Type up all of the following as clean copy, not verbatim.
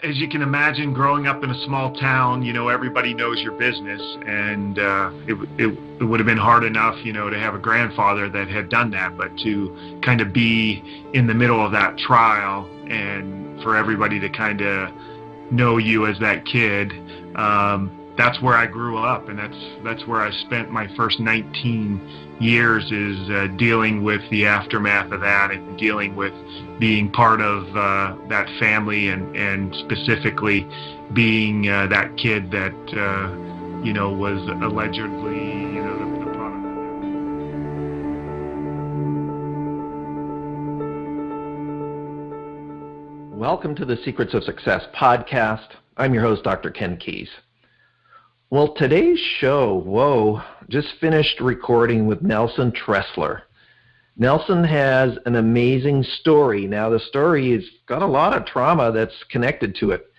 As you can imagine, growing up in a small town, everybody knows your business, and it would have been hard enough, to have a grandfather that had done that, but to kind of be in the middle of that trial and for everybody to kind of know you as that kid, that's where I grew up, and that's where I spent my first 19 years is dealing with the aftermath of that and dealing with being part of that family and specifically being that kid that was allegedly the product. Welcome to the Secrets of Success podcast. I'm your host, Dr. Ken Keis. Well, today's show, just finished recording with Nelson Tressler. Nelson has an amazing story. Now, the story has got a lot of trauma that's connected to it,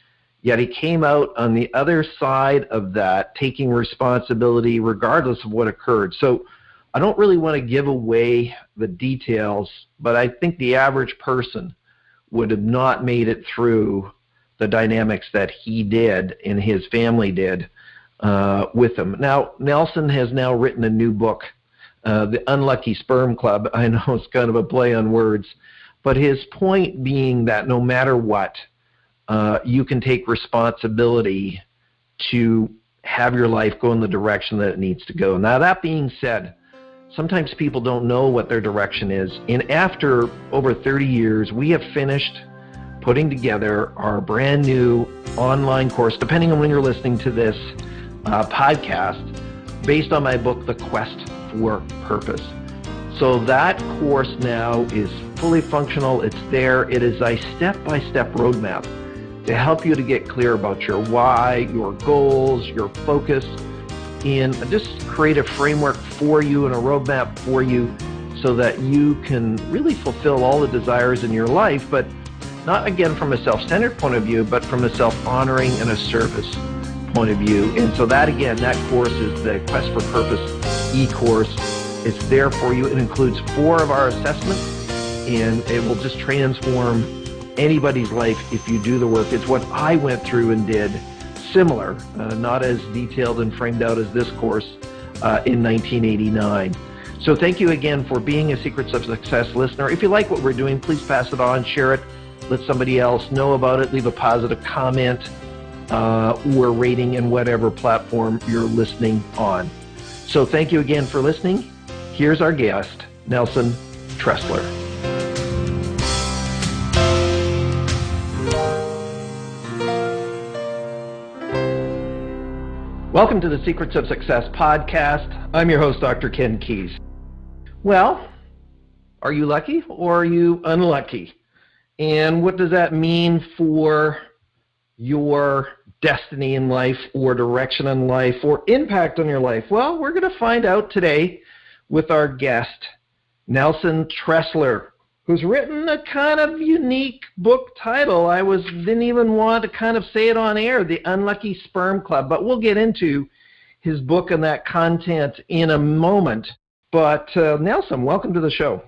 yet he came out on the other side of that, taking responsibility regardless of what occurred. So I don't really want to give away the details, but I think the average person would have not made it through the dynamics that he did and his family did with him. Now, Nelson has now written a new book, The Unlucky Sperm Club. I know it's kind of a play on words, but his point being that no matter what, you can take responsibility to have your life go in the direction that it needs to go. Now, that being said, sometimes people don't know what their direction is. And after over 30 years, we have finished putting together our brand new online course, depending on when you're listening to this podcast, based on my book, The Quest for Purpose. So that course now is fully functional. It's there. It is a step-by-step roadmap to help you to get clear about your why, your goals, your focus, and just create a framework for you and a roadmap for you so that you can really fulfill all the desires in your life, but not, again, from a self-centered point of view, but from a self-honoring and a service point of view. And so that, again, that course is the Quest for Purpose e-course. It's there for you. It includes 4 of our assessments, and it will just transform anybody's life if you do the work. It's what I went through and did, similar, not as detailed and framed out as this course in 1989. So thank you again for being a Secrets of Success listener. If you like what we're doing, please pass it on, share it, let somebody else know about it, leave a positive comment or rating in whatever platform you're listening on. So thank you again for listening. Here's our guest, Nelson Tressler. Welcome to the Secrets of Success podcast. I'm your host, Dr. Ken Keis. Well, are you lucky or are you unlucky? And what does that mean for your destiny in life or direction in life or impact on your life? Well, we're going to find out today with our guest, Nelson Tressler, who's written a kind of unique book title. I didn't even want to kind of say it on air, The Unlucky Sperm Club, but we'll get into his book and that content in a moment. But Nelson, welcome to the show.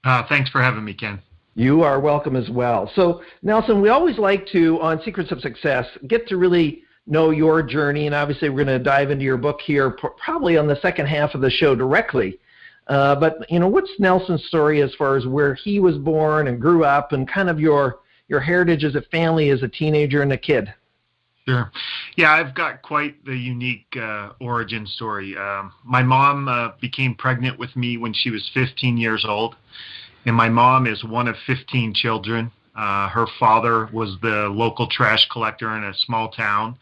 Thanks for having me, Ken. You are welcome as well. So, Nelson, we always like to, on Secrets of Success, get to really know your journey, and obviously we're going to dive into your book here probably on the second half of the show directly. But, what's Nelson's story as far as where he was born and grew up and kind of your heritage as a family as a teenager and a kid? Sure. Yeah, I've got quite the unique origin story. My mom became pregnant with me when she was 15 years old. And my mom is one of 15 children. Her father was the local trash collector in a small town.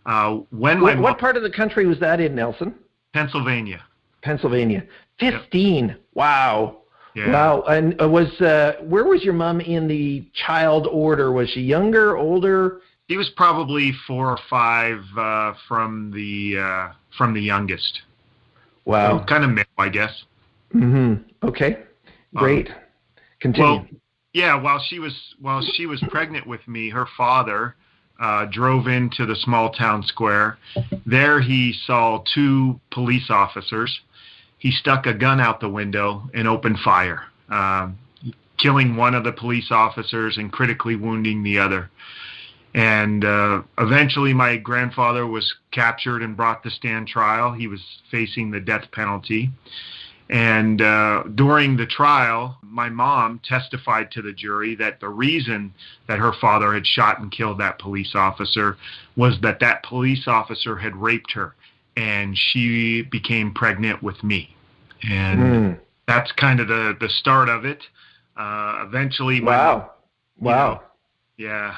What part of the country was that in, Nelson? Pennsylvania. 15. Yep. Wow. Yeah. Wow. And where was your mom in the child order? Was she younger, older? She was probably 4 or 5 from the youngest. Wow. So kind of middle, I guess. Mm-hmm. Okay. Great. Continue. Well, yeah, while she was pregnant with me, her father drove into the small town square. There he saw 2 police officers. He stuck a gun out the window and opened fire, killing one of the police officers and critically wounding the other. And eventually my grandfather was captured and brought to stand trial. He was facing the death penalty. And during the trial, my mom testified to the jury that the reason that her father had shot and killed that police officer was that that police officer had raped her, and she became pregnant with me. And that's kind of the start of it. Eventually, my mom, Wow. yeah.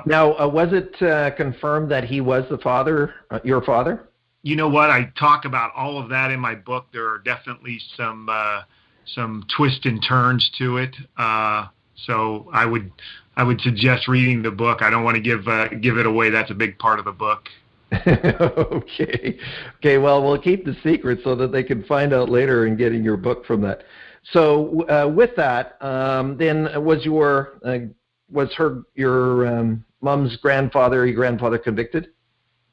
Now, was it confirmed that he was the father, your father? You know what? I talk about all of that in my book. There are definitely some twists and turns to it. So I would suggest reading the book. I don't want to give it away. That's a big part of the book. Okay. Well, we'll keep the secret so that they can find out later and getting your book from that. So with that, then your mom's grandfather, your grandfather, convicted?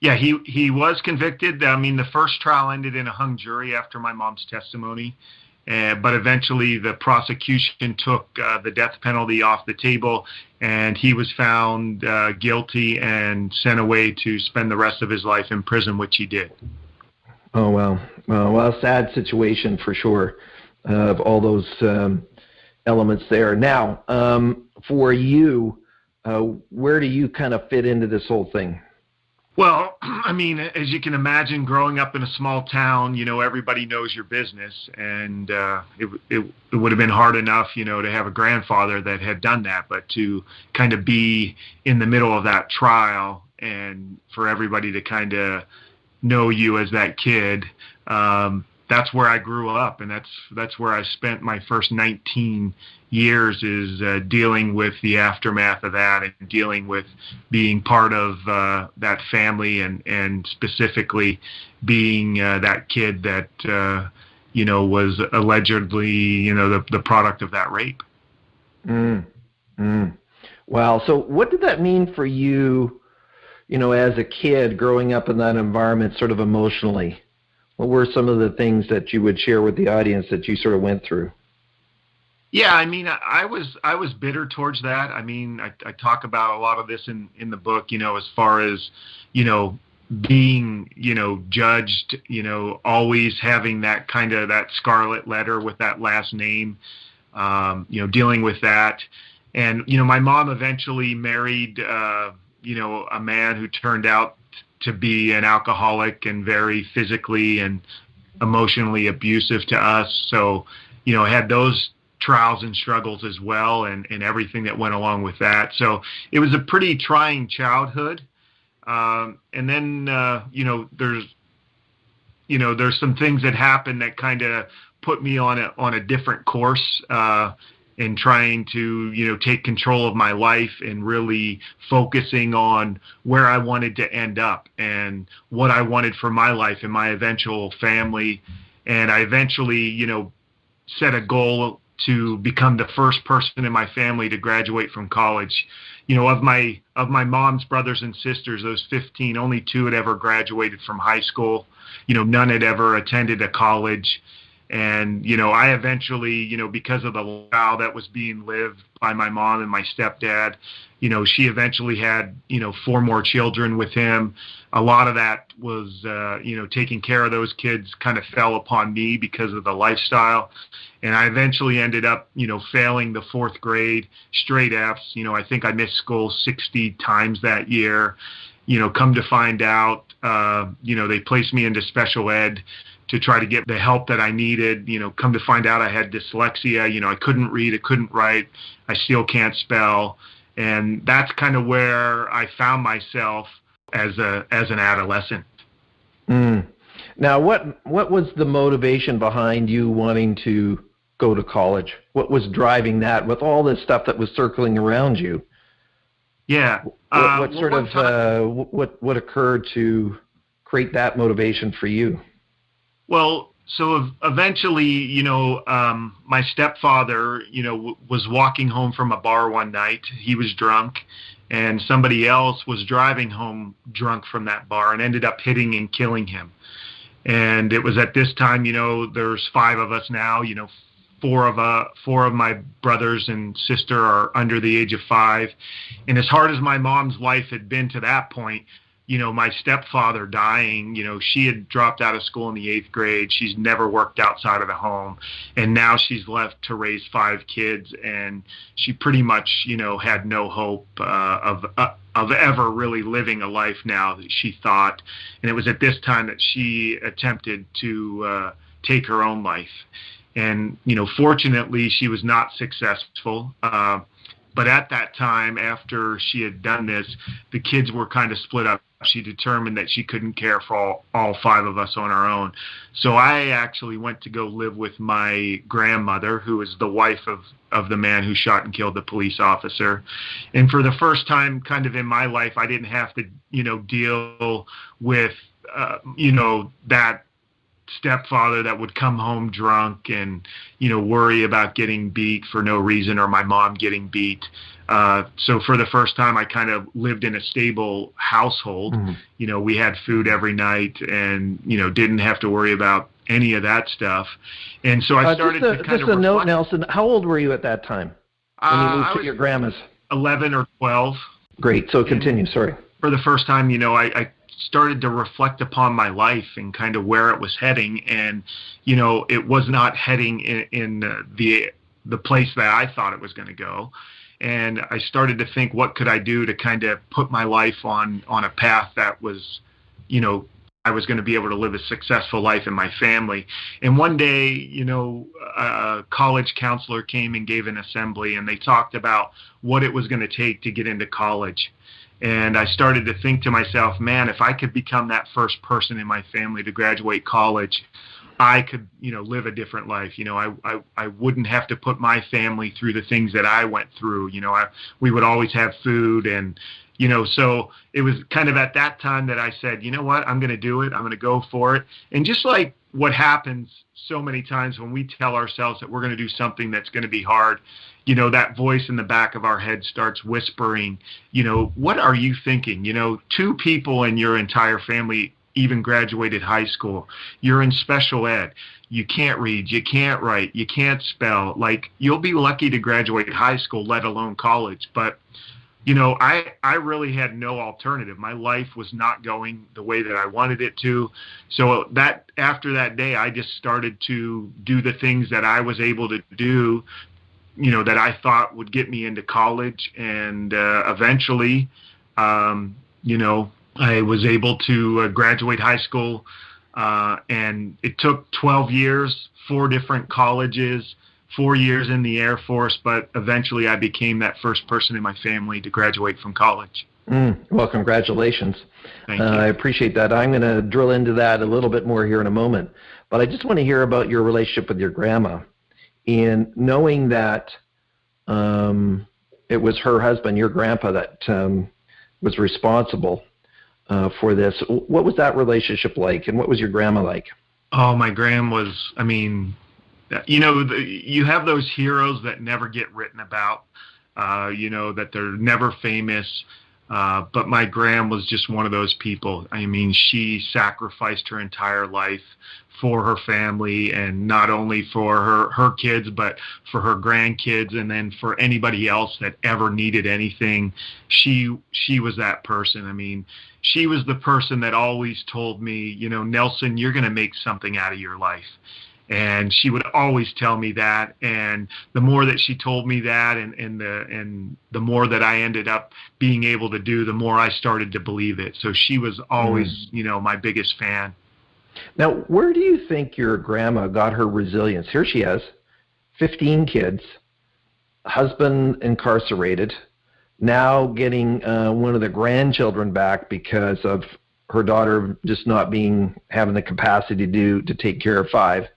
Yeah, he was convicted. I mean, the first trial ended in a hung jury after my mom's testimony, but eventually the prosecution took the death penalty off the table, and he was found guilty and sent away to spend the rest of his life in prison, which he did. Oh, wow. Well, sad situation for sure, of all those elements there. Now, for you, where do you kind of fit into this whole thing? Well, I mean, as you can imagine, growing up in a small town, everybody knows your business, and it would have been hard enough, to have a grandfather that had done that, but to kind of be in the middle of that trial and for everybody to kind of know you as that kid, that's where I grew up, and that's where I spent my first 19 years is dealing with the aftermath of that and dealing with being part of that family and specifically being that kid that was allegedly the product of that rape. Wow. So what did that mean for you, as a kid growing up in that environment, sort of emotionally? What were some of the things that you would share with the audience that you sort of went through? Yeah, I mean, I was bitter towards that. I mean, I talk about a lot of this in the book, as far as, being, judged, always having that kind of that scarlet letter with that last name, dealing with that. And, my mom eventually married, a man who turned out to be an alcoholic and very physically and emotionally abusive to us. So, I had those trials and struggles as well, and everything that went along with that. So it was a pretty trying childhood. And then, there's some things that happened that kind of put me on a different course, in trying to, take control of my life and really focusing on where I wanted to end up and what I wanted for my life and my eventual family. And I eventually, set a goal to become the first person in my family to graduate from college. Of my mom's brothers and sisters, those 15, only 2 had ever graduated from high school. None had ever attended a college. And, I eventually, because of the lifestyle that was being lived by my mom and my stepdad, she eventually had, 4 more children with him. A lot of that was, taking care of those kids kind of fell upon me because of the lifestyle. And I eventually ended up, failing the 4th grade, straight Fs. I think I missed school 60 times that year. Come to find out, they placed me into special ed to try to get the help that I needed. Come to find out I had dyslexia. I couldn't read, I couldn't write, I still can't spell. And that's kind of where I found myself as an adolescent. Now, what was the motivation behind you wanting to go to college? What was driving that with all this stuff that was circling around you? Yeah. What occurred to create that motivation for you? Well, so eventually, my stepfather, was walking home from a bar one night. He was drunk, and somebody else was driving home drunk from that bar and ended up hitting and killing him. And it was at this time, there's 5 of us now, four of my brothers and sister are under the age of 5. And as hard as my mom's life had been to that point, my stepfather dying, she had dropped out of school in the 8th grade. She's never worked outside of the home. And now she's left to raise 5 kids. And she pretty much, had no hope of ever really living a life now, that she thought. And it was at this time that she attempted to take her own life. And, fortunately, she was not successful. But at that time, after she had done this, the kids were kind of split up. She determined that she couldn't care for all 5 of us on our own. So I actually went to go live with my grandmother, who is the wife of the man who shot and killed the police officer. And for the first time kind of in my life, I didn't have to, deal with, that stepfather that would come home drunk and, worry about getting beat for no reason, or my mom getting beat. So for the first time, I kind of lived in a stable household. Mm-hmm. We had food every night and, didn't have to worry about any of that stuff. And so I started to kind of Just a note, Nelson, how old were you at that time when you moved to your grandma's? 11 or 12. Great. So continue. Sorry. For the first time, I started to reflect upon my life and kind of where it was heading. And, it was not heading in the place that I thought it was going to go. And I started to think, what could I do to kind of put my life on a path that was, I was going to be able to live a successful life in my family. And one day, a college counselor came and gave an assembly, and they talked about what it was going to take to get into college. And I started to think to myself, man, if I could become that first person in my family to graduate college, I could, live a different life. I wouldn't have to put my family through the things that I went through. We would always have food. And, so it was kind of at that time that I said, you know what, I'm going to do it. I'm going to go for it. And just like what happens so many times when we tell ourselves that we're going to do something that's going to be hard, that voice in the back of our head starts whispering, what are you thinking? 2 people in your entire family even graduated high school. You're in special ed. You can't read. You can't write. You can't spell. Like, you'll be lucky to graduate high school, let alone college. But, I really had no alternative. My life was not going the way that I wanted it to. So after that day, I just started to do the things that I was able to do, that I thought would get me into college. And eventually, I was able to graduate high school, and it took 12 years, 4 different colleges, 4 years in the Air Force, but eventually I became that first person in my family to graduate from college. Well, congratulations. Thank you. I appreciate that. I'm going to drill into that a little bit more here in a moment, but I just want to hear about your relationship with your grandma, and knowing that it was her husband, your grandpa, that was responsible for this. What was that relationship like, and what was your grandma like? Oh, my grandma was, you have those heroes that never get written about, that they're never famous. But my grandma was just one of those people. She sacrificed her entire life for her family, and not only for her kids, but for her grandkids, and then for anybody else that ever needed anything. She was that person. She was the person that always told me, Nelson, you're going to make something out of your life. And she would always tell me that. And the more that she told me that, and the more that I ended up being able to do, the more I started to believe it. So she was always, my biggest fan. Now, where do you think your grandma got her resilience? Here she has 15 kids, husband incarcerated, now getting one of the grandchildren back because of her daughter just not having the capacity to take care of 5.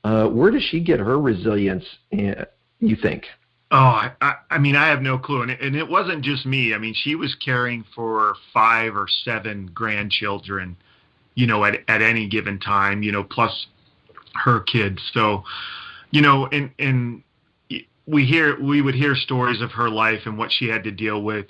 Where does she get her resilience, you think? Oh, I have no clue. And it wasn't just me. She was caring for 5 or 7 grandchildren, at any given time, plus her kids. So, and we would hear stories of her life and what she had to deal with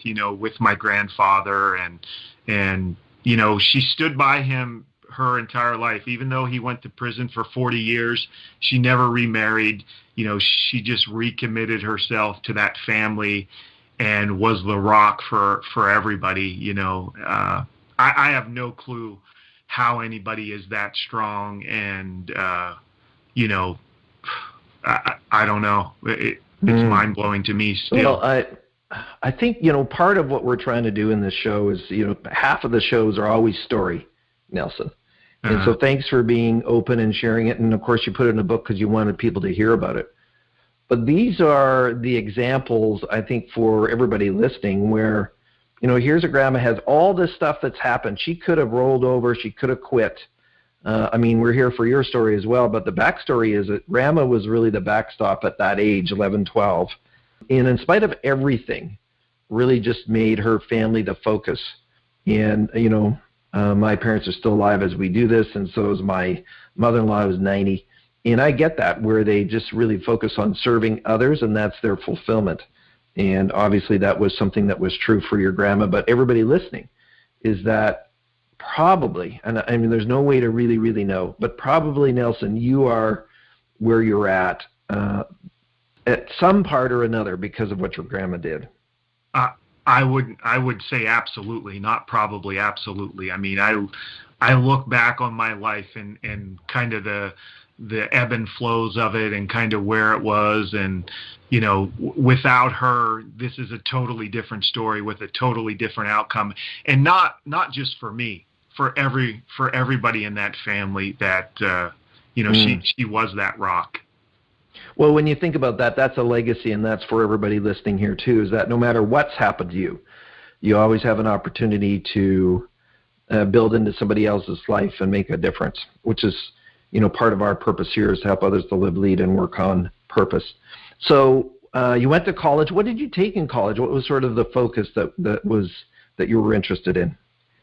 my grandfather, and she stood by him her entire life. Even though he went to prison for 40 years, she never remarried. She just recommitted herself to that family and was the rock for everybody. I have no clue how anybody is that strong, and you know, I don't know. It's mind blowing to me still. Well, I think part of what we're trying to do in this show is half of the shows are always story, Nelson. And so thanks for being open and sharing it. And of course, you put it in a book because you wanted people to hear about it. But these are the examples, I think, for everybody listening where, here's a grandma has all this stuff that's happened. She could have rolled over. She could have quit. We're here for your story as well. But the backstory is that grandma was really the backstop at that age, 11, 12. And in spite of everything, really just made her family the focus. And, my parents are still alive as we do this, and so is my mother-in-law, who's 90. And I get that, where they just really focus on serving others, and that's their fulfillment. And obviously that was something that was true for your grandma. But everybody listening is that probably, and there's no way to really, really know, but probably, Nelson, you are where you're at some part or another because of what your grandma did. I would say absolutely, not probably, absolutely. I look back on my life and kind of the ebb and flows of it and kind of where it was, and without her, this is a totally different story with a totally different outcome, and not just for me, for everybody in that family that she was that rock. Well, when you think about that, that's a legacy, and that's for everybody listening here too, is that no matter what's happened to you, you always have an opportunity to build into somebody else's life and make a difference, which is, part of our purpose here is to help others to live, lead, and work on purpose. So you went to college. What did you take in college? What was sort of the focus that you were interested in?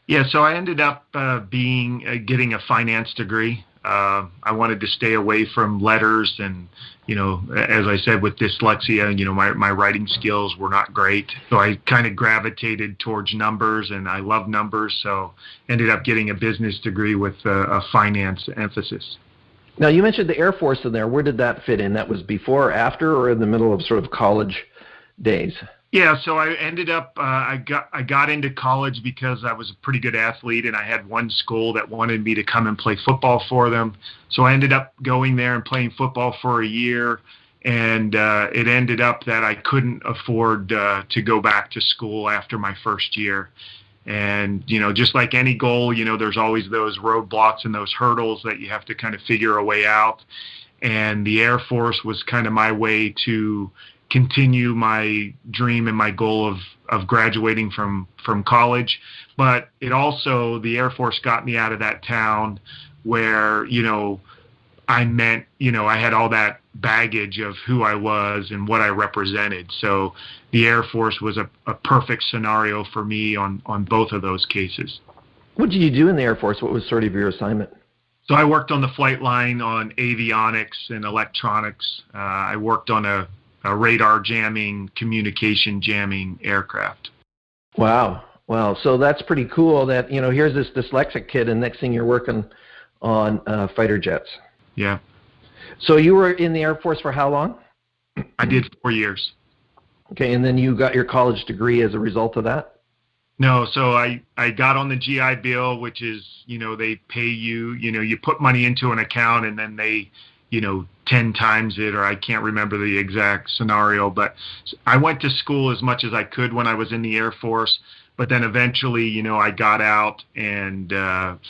Yeah, so I ended up getting a finance degree. I wanted to stay away from letters, and as I said, with dyslexia, my writing skills were not great. So I kind of gravitated towards numbers, and I love numbers, so ended up getting a business degree with a finance emphasis. Now, you mentioned the Air Force in there. Where did that fit in? That was before, after, or in the middle of sort of college days? Yeah, so I ended up, I got into college because I was a pretty good athlete, and I had one school that wanted me to come and play football for them. So I ended up going there and playing football for a year, and it ended up that I couldn't afford to go back to school after my first year. And, just like any goal, there's always those roadblocks and those hurdles that you have to kind of figure a way out. And the Air Force was kind of my way to continue my dream and my goal of graduating from college. But it also, the Air Force got me out of that town where, I meant, I had all that baggage of who I was and what I represented. So the Air Force was a perfect scenario for me on both of those cases. What did you do in the Air Force? What was sort of your assignment? So I worked on the flight line on avionics and electronics. I worked on a radar jamming, communication jamming aircraft. Wow. So that's pretty cool that, here's this dyslexic kid, and next thing you're working on fighter jets. Yeah. So you were in the Air Force for how long? I did 4 years. Okay, and then you got your college degree as a result of that? No, so I got on the GI Bill, which is, they pay you, you put money into an account and then they, 10 times it, or I can't remember the exact scenario, but I went to school as much as I could when I was in the Air Force, but then eventually, I got out and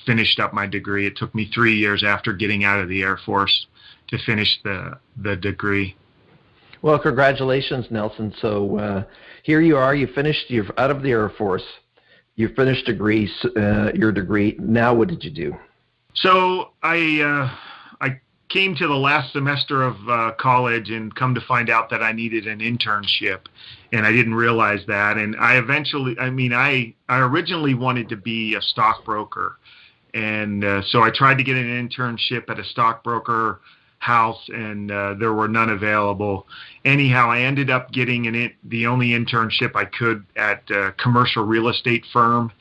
finished up my degree. It took me 3 years after getting out of the Air Force to finish the degree. Well, congratulations, Nelson. So here you are. You're out of the Air Force. You finished your degree. Now what did you do? So I came to the last semester of college and come to find out that I needed an internship, and I didn't realize that. And I originally wanted to be a stockbroker, and so I tried to get an internship at a stockbroker house, and there were none available. Anyhow, I ended up getting the only internship I could at a commercial real estate firm.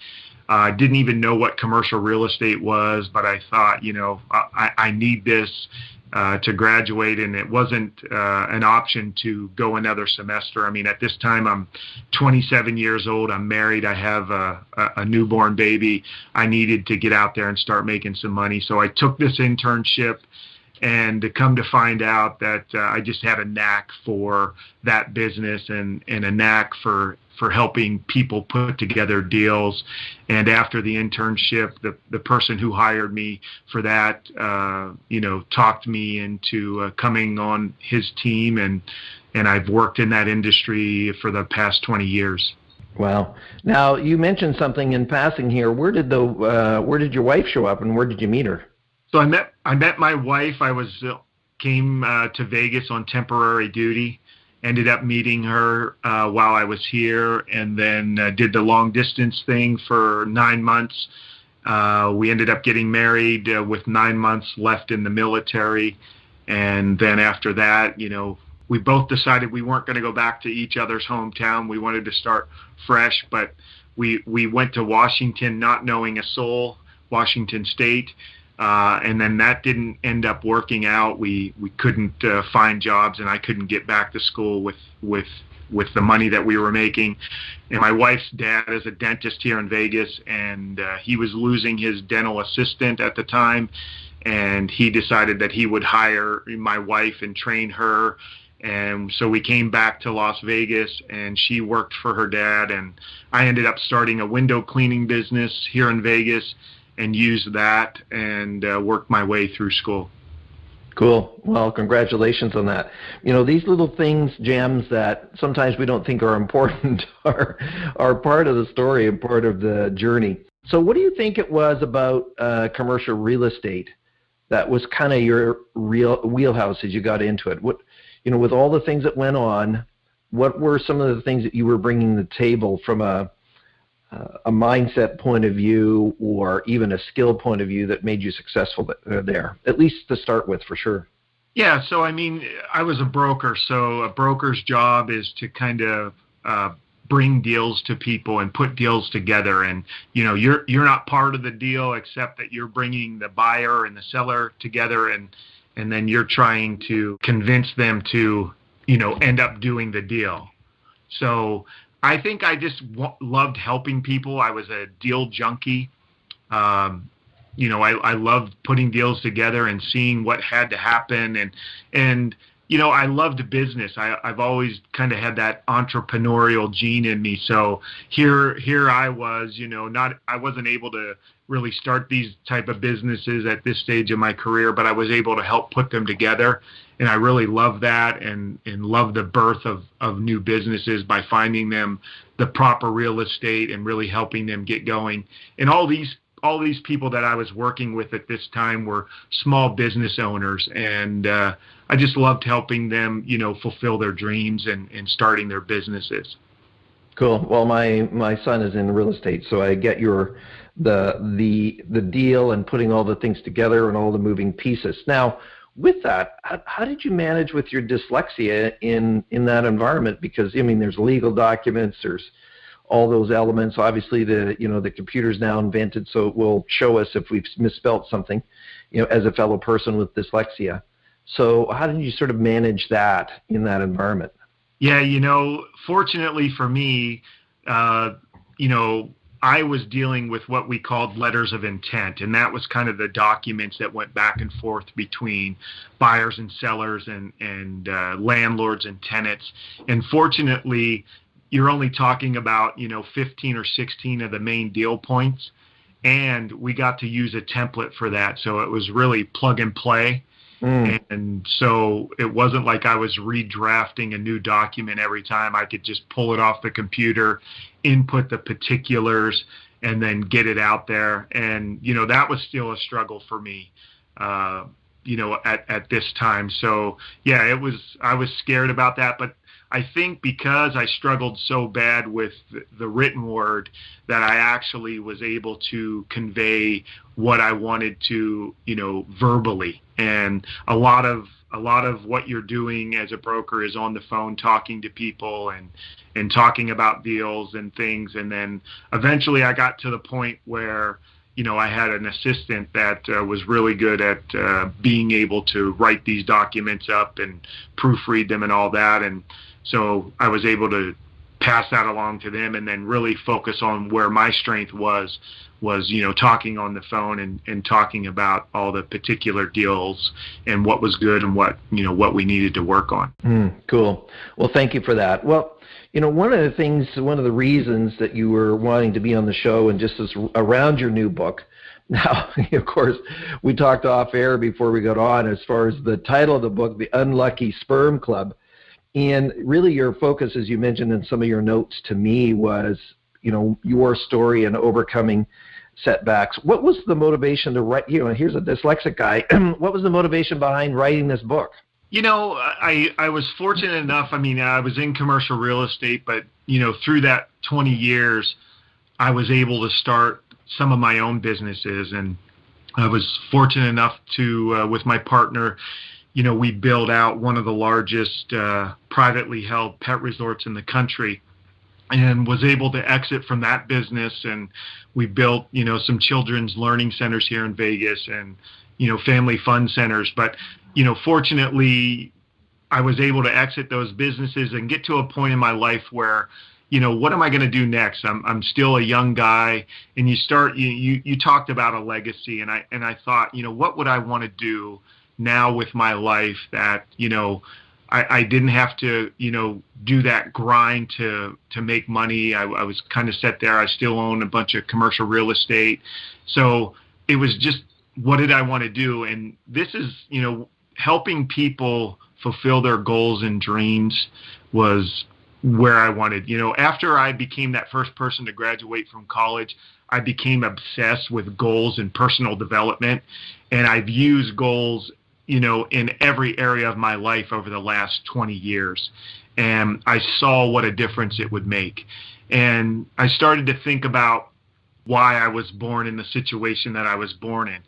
Didn't even know what commercial real estate was, but I thought, I need this to graduate, and it wasn't an option to go another semester. I mean, at this time, I'm 27 years old. I'm married. I have a newborn baby. I needed to get out there and start making some money. So I took this internship, and to come to find out that I just had a knack for that business and a knack for helping people put together deals. And after the internship, the person who hired me for that, talked me into coming on his team, and I've worked in that industry for the past 20 years. Wow. Now, you mentioned something in passing here. Where did your wife show up, and where did you meet her? So I met my wife. I came to Vegas on temporary duty. Ended up meeting her while I was here, and then did the long distance thing for 9 months. We ended up getting married with 9 months left in the military, and then after that, we both decided we weren't going to go back to each other's hometown. We wanted to start fresh, but we went to Washington, not knowing a soul, Washington State. And then that didn't end up working out. We couldn't find jobs, and I couldn't get back to school with the money that we were making. And my wife's dad is a dentist here in Vegas, and he was losing his dental assistant at the time, and he decided that he would hire my wife and train her. And so we came back to Las Vegas, and she worked for her dad, and I ended up starting a window cleaning business here in Vegas, and used that and worked my way through school. Cool. Well, congratulations on that. These little things, gems that sometimes we don't think are important are part of the story and part of the journey. So what do you think it was about commercial real estate that was kind of your real wheelhouse as you got into it? What, with all the things that went on, what were some of the things that you were bringing to the table from a mindset point of view, or even a skill point of view, that made you successful there, at least to start with, for sure? Yeah, so I mean, I was a broker, so a broker's job is to kind of bring deals to people and put deals together, and you're not part of the deal except that you're bringing the buyer and the seller together, and then you're trying to convince them to end up doing the deal. So I think I just loved helping people. I was a deal junkie. I loved putting deals together and seeing what had to happen. And I loved business. I've always kind of had that entrepreneurial gene in me. So here I was, I wasn't able to really start these type of businesses at this stage of my career, but I was able to help put them together. And I really love that, and love the birth of new businesses by finding them the proper real estate and really helping them get going. And all these people that I was working with at this time were small business owners, and I just loved helping them, fulfill their dreams and starting their businesses. Cool. Well, my son is in real estate, so I get the deal and putting all the things together and all the moving pieces. Now, with that, how did you manage with your dyslexia in that environment? Because there's legal documents, there's all those elements. Obviously, the computer's now invented, so it will show us if we've misspelled something, as a fellow person with dyslexia. So how did you sort of manage that in that environment? Yeah, fortunately for me, I was dealing with what we called letters of intent, and that was kind of the documents that went back and forth between buyers and sellers and landlords and tenants. And fortunately, you're only talking about 15 or 16 of the main deal points, and we got to use a template for that, so it was really plug and play. And so it wasn't like I was redrafting a new document every time. I could just pull it off the computer, input the particulars, and then get it out there. And, that was still a struggle for me, at this time. So, yeah, I was scared about that. But I think because I struggled so bad with the written word, that I actually was able to convey what I wanted to, verbally. And a lot of what you're doing as a broker is on the phone talking to people talking about deals and things. And then eventually I got to the point where, I had an assistant that was really good at being able to write these documents up and proofread them and all that. And so I was able to pass that along to them and then really focus on where my strength was, talking on the phone and talking about all the particular deals and what was good and what we needed to work on. Cool. Well, thank you for that. Well, one of the reasons that you were wanting to be on the show and just around your new book. Now, of course, we talked off air before we got on as far as the title of the book, The Unlucky Sperm Club. And really your focus, as you mentioned in some of your notes to me, was, your story in overcoming setbacks. What was the motivation to write, here's a dyslexic guy, what was the motivation behind writing this book? I was fortunate enough. I was in commercial real estate, but, through that 20 years, I was able to start some of my own businesses. And I was fortunate enough to, with my partner, we built out one of the largest privately held pet resorts in the country and was able to exit from that business. And we built, some children's learning centers here in Vegas and, family fun centers. But fortunately, I was able to exit those businesses and get to a point in my life where, what am I going to do next? I'm still a young guy, and you talked about a legacy, and I thought, what would I want to do now with my life that, I didn't have to, do that grind to make money. I was kind of set there. I still own a bunch of commercial real estate. So it was just, what did I want to do? And this is, helping people fulfill their goals and dreams was where I wanted. After I became that first person to graduate from college, I became obsessed with goals and personal development. And I've used goals, in every area of my life over the last 20 years. And I saw what a difference it would make. And I started to think about why I was born in the situation that I was born in.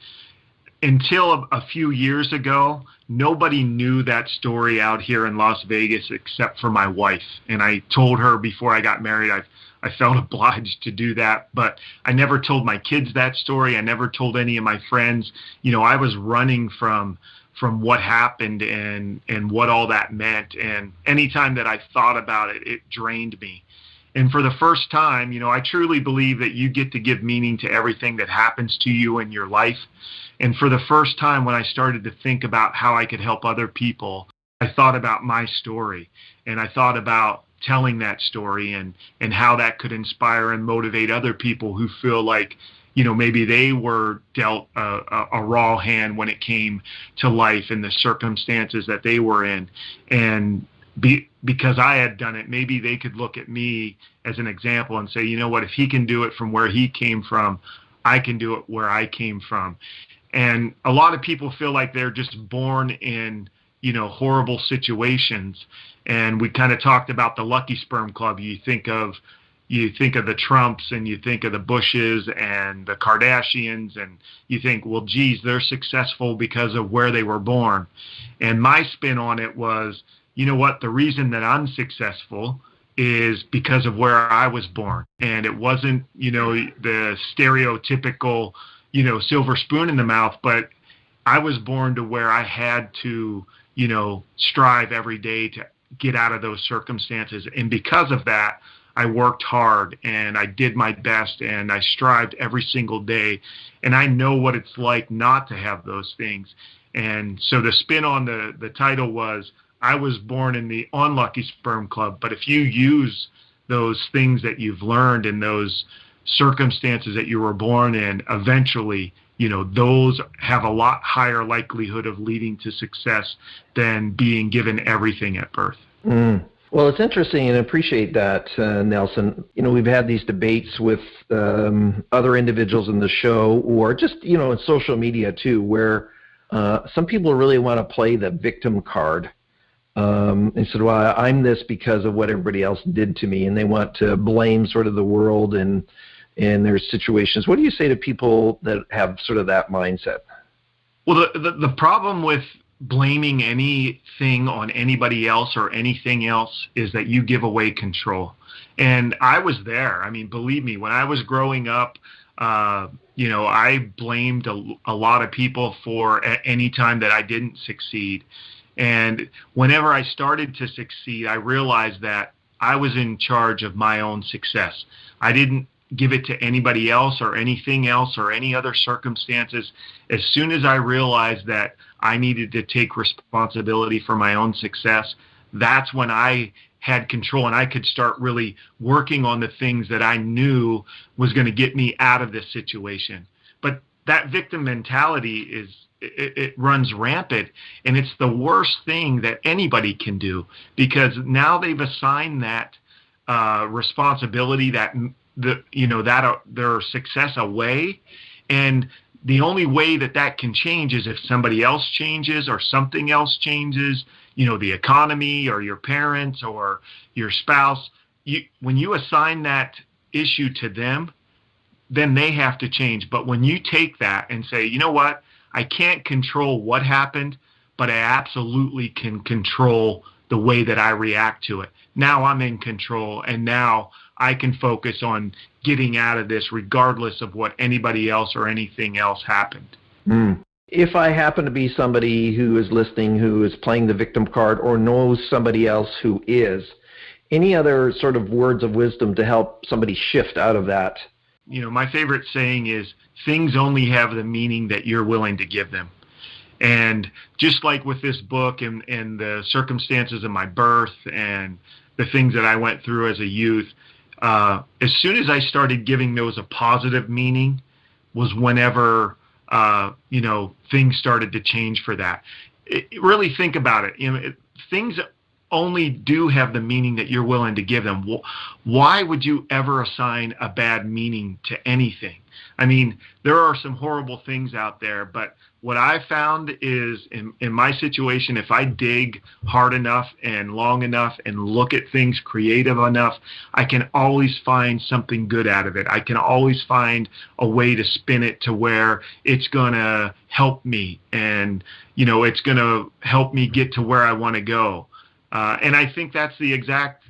Until a few years ago, nobody knew that story out here in Las Vegas except for my wife. And I told her before I got married, I felt obliged to do that, but I never told my kids that story. I never told any of my friends. I was running from what happened and what all that meant. And anytime that I thought about it, it drained me. And for the first time, I truly believe that you get to give meaning to everything that happens to you in your life. And for the first time, when I started to think about how I could help other people, I thought about my story, and I thought about telling that story and how that could inspire and motivate other people who feel like, maybe they were dealt a raw hand when it came to life and the circumstances that they were in. And because I had done it, maybe they could look at me as an example and say, if he can do it from where he came from, I can do it where I came from. And a lot of people feel like they're just born in, horrible situations. And we kind of talked about the Lucky Sperm Club. You think of the Trumps and you think of the Bushes and the Kardashians, and you think, well, geez, they're successful because of where they were born. And my spin on it was, the reason that I'm successful is because of where I was born. And it wasn't, the stereotypical, silver spoon in the mouth, but I was born to where I had to, strive every day to get out of those circumstances. And because of that, I worked hard and I did my best and I strived every single day. And I know what it's like not to have those things. And so the spin on the title was, I was born in the Unlucky Sperm Club. But if you use those things that you've learned in those circumstances that you were born in, eventually, those have a lot higher likelihood of leading to success than being given everything at birth. Well, it's interesting, and I appreciate that, Nelson. We've had these debates with other individuals in the show, or just, in social media too, where some people really want to play the victim card. And said, well, I'm this because of what everybody else did to me, and they want to blame sort of the world and their situations. What do you say to people that have sort of that mindset? Well, the problem with blaming anything on anybody else or anything else is that you give away control. And I was there. I mean, believe me, when I was growing up, I blamed a lot of people for any time that I didn't succeed. And whenever I started to succeed, I realized that I was in charge of my own success. I didn't give it to anybody else or anything else or any other circumstances. As soon as I realized that I needed to take responsibility for my own success, that's when I had control and I could start really working on the things that I knew was going to get me out of this situation. But that victim mentality it runs rampant, and it's the worst thing that anybody can do, because now they've assigned that responsibility, that their success away, and the only way that can change is if somebody else changes or something else changes, the economy or your parents or your spouse. When you assign that issue to them, then they have to change. But when you take that and say, you know what, I can't control what happened, but I absolutely can control the way that I react to it. Now I'm in control, and now I can focus on getting out of this regardless of what anybody else or anything else happened. If I happen to be somebody who is listening, who is playing the victim card or knows somebody else who is, any other sort of words of wisdom to help somebody shift out of that? My favorite saying is, things only have the meaning that you're willing to give them. And just like with this book and the circumstances of my birth and the things that I went through as a youth, as soon as I started giving those a positive meaning was whenever, things started to change for that. Really think about it. Things only do have the meaning that you're willing to give them. Why would you ever assign a bad meaning to anything? I mean, there are some horrible things out there, but what I found is in my situation, if I dig hard enough and long enough and look at things creative enough, I can always find something good out of it. I can always find a way to spin it to where it's going to help me, and, it's going to help me get to where I want to go. And I think that's the exact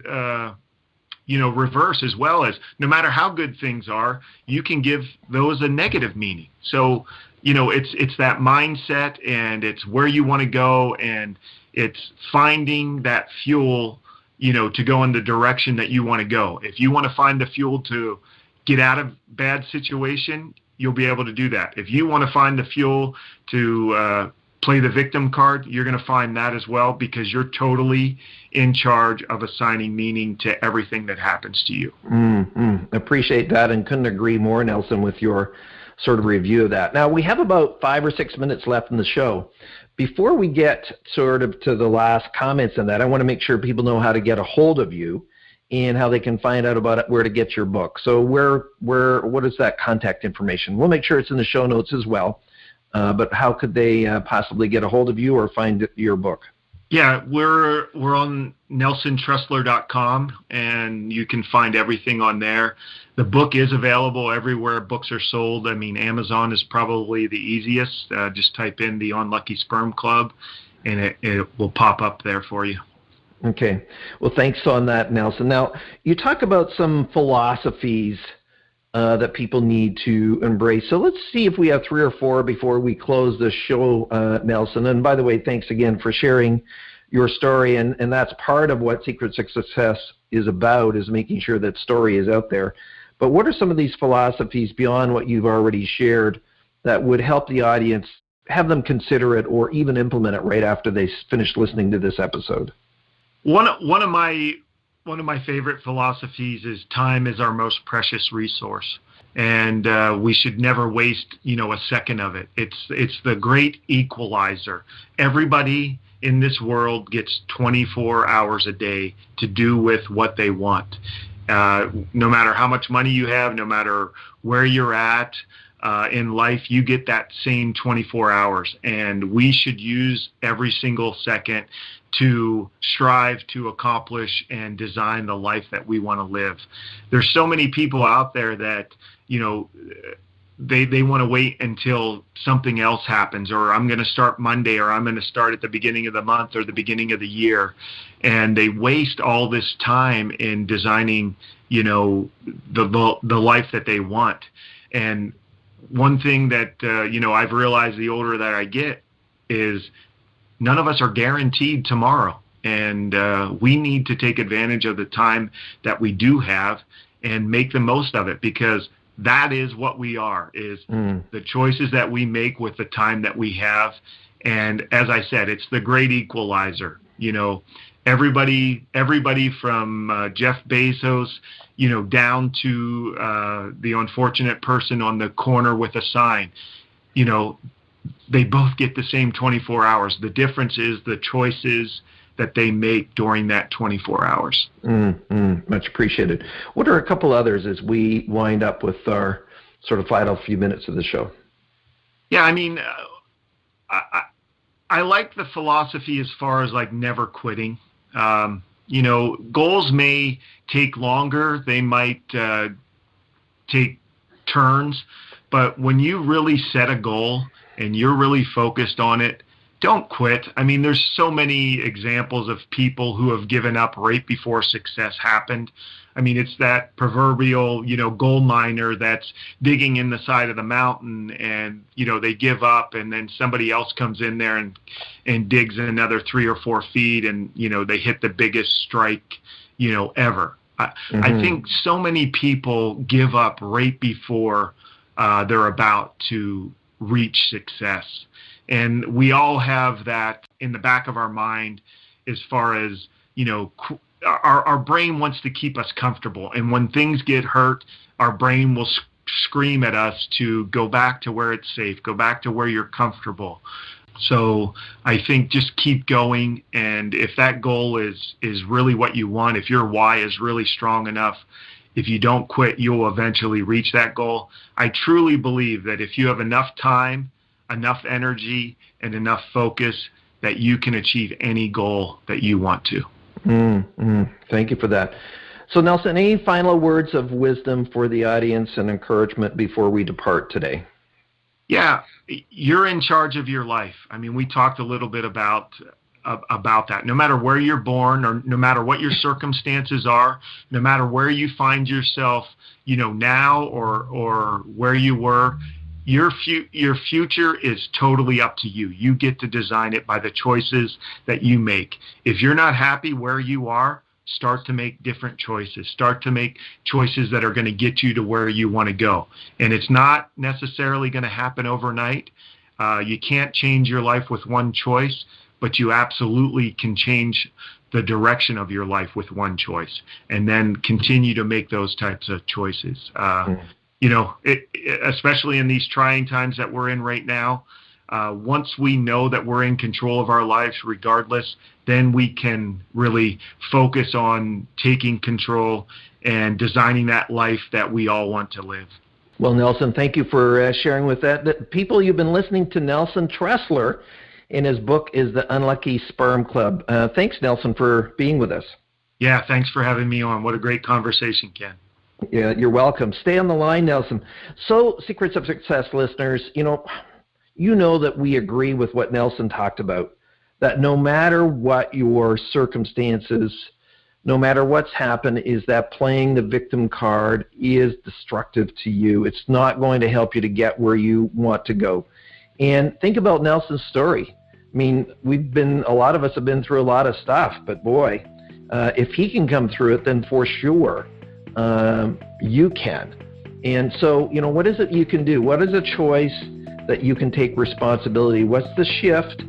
reverse as well. As no matter how good things are, you can give those a negative meaning. So, it's that mindset, and it's where you want to go, and it's finding that fuel, to go in the direction that you want to go. If you want to find the fuel to get out of bad situation, you'll be able to do that. If you want to find the fuel to play the victim card, you're going to find that as well, because you're totally in charge of assigning meaning to everything that happens to you. Appreciate that, and couldn't agree more, Nelson, with your sort of review of that. Now, we have about 5 or 6 minutes left in the show. Before we get sort of to the last comments on that, I want to make sure people know how to get a hold of you and how they can find out about it, where to get your book. So what is that contact information? We'll make sure it's in the show notes as well. But how could they possibly get a hold of you or find your book? Yeah, we're on NelsonTressler.com, and you can find everything on there. The book is available everywhere books are sold. I mean, Amazon is probably the easiest. Just type in the Unlucky Sperm Club, and it will pop up there for you. Okay. Well, thanks on that, Nelson. Now, you talk about some philosophies that people need to embrace. So let's see if we have 3 or 4 before we close the show, Nelson. And by the way, thanks again for sharing your story. And that's part of what Secrets of Success is about, is making sure that story is out there. But what are some of these philosophies beyond what you've already shared that would help the audience have them consider it or even implement it right after they finish listening to this episode? One of my favorite philosophies is time is our most precious resource, and we should never waste, a second of it. It's the great equalizer. Everybody in this world gets 24 hours a day to do with what they want. No matter how much money you have, no matter where you're at in life, you get that same 24 hours, and we should use every single second to strive to accomplish and design the life that we want to live. There's so many people out there that, they want to wait until something else happens, or I'm going to start Monday, or I'm going to start at the beginning of the month or the beginning of the year. And they waste all this time in designing, the life that they want. And one thing that, I've realized the older that I get is none of us are guaranteed tomorrow. And we need to take advantage of the time that we do have and make the most of it, because that is what we are, is the choices that we make with the time that we have. And as I said, it's the great equalizer. Everybody from Jeff Bezos, down to the unfortunate person on the corner with a sign, they both get the same 24 hours. The difference is the choices that they make during that 24 hours. Much appreciated. What are a couple others as we wind up with our sort of final few minutes of the show? Yeah, I mean, I like the philosophy as far as like never quitting. Goals may take longer. They might take turns. But when you really set a goal and you're really focused on it, don't quit. I mean, there's so many examples of people who have given up right before success happened. I mean, it's that proverbial, gold miner that's digging in the side of the mountain, and, they give up, and then somebody else comes in there and digs another 3 or 4 feet, and, they hit the biggest strike, ever. I think so many people give up right before they're about to reach success. And we all have that in the back of our mind as far as, our brain wants to keep us comfortable. And when things get hurt, our brain will scream at us to go back to where it's safe, go back to where you're comfortable. So I think just keep going. And if that goal is really what you want, if your why is really strong enough, if you don't quit, you'll eventually reach that goal. I truly believe that if you have enough time, enough energy, and enough focus, that you can achieve any goal that you want to. Thank you for that. So Nelson, any final words of wisdom for the audience and encouragement before we depart today? Yeah, you're in charge of your life. I mean, we talked a little bit about that. No matter where you're born, or no matter what your circumstances are, no matter where you find yourself, now or where you were, your future is totally up to you. You get to design it by the choices that you make. If you're not happy where you are, start to make different choices. Start to make choices that are going to get you to where you want to go. And it's not necessarily going to happen overnight. You can't change your life with one choice, but you absolutely can change the direction of your life with one choice, and then continue to make those types of choices. Especially in these trying times that we're in right now, once we know that we're in control of our lives regardless, then we can really focus on taking control and designing that life that we all want to live. Well, Nelson, thank you for sharing with that. People, you've been listening to Nelson Tressler, and his book is The Unlucky Sperm Club. Thanks, Nelson, for being with us. Yeah, thanks for having me on. What a great conversation, Ken. Yeah, you're welcome. Stay on the line, Nelson. So, Secrets of Success listeners, you know that we agree with what Nelson talked about, that no matter what your circumstances, no matter what's happened, is that playing the victim card is destructive to you. It's not going to help you to get where you want to go. And think about Nelson's story. I mean, a lot of us have been through a lot of stuff, but boy, if he can come through it, then for sure you can. And so, what is it you can do? What is a choice that you can take responsibility? What's the shift?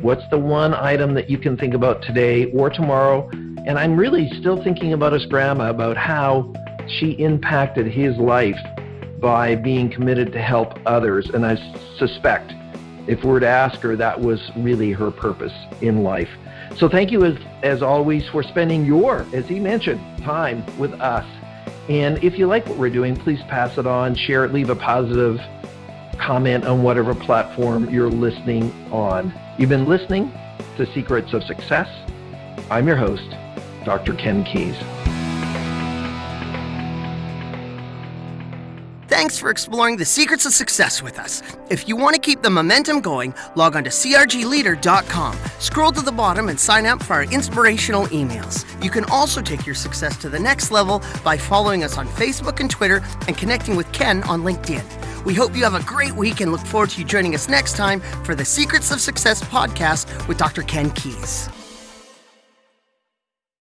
What's the one item that you can think about today or tomorrow? And I'm really still thinking about his grandma, about how she impacted his life by being committed to help others. And I suspect if we were to ask her, that was really her purpose in life. So thank you as always for spending your, as he mentioned, time with us. And if you like what we're doing, please pass it on, share it, leave a positive comment on whatever platform you're listening on. You've been listening to Secrets of Success. I'm your host, Dr. Ken Keis. Thanks for exploring the secrets of success with us. If you want to keep the momentum going, log on to crgleader.com. Scroll to the bottom and sign up for our inspirational emails. You can also take your success to the next level by following us on Facebook and Twitter and connecting with Ken on LinkedIn. We hope you have a great week and look forward to you joining us next time for the Secrets of Success podcast with Dr. Ken Keis.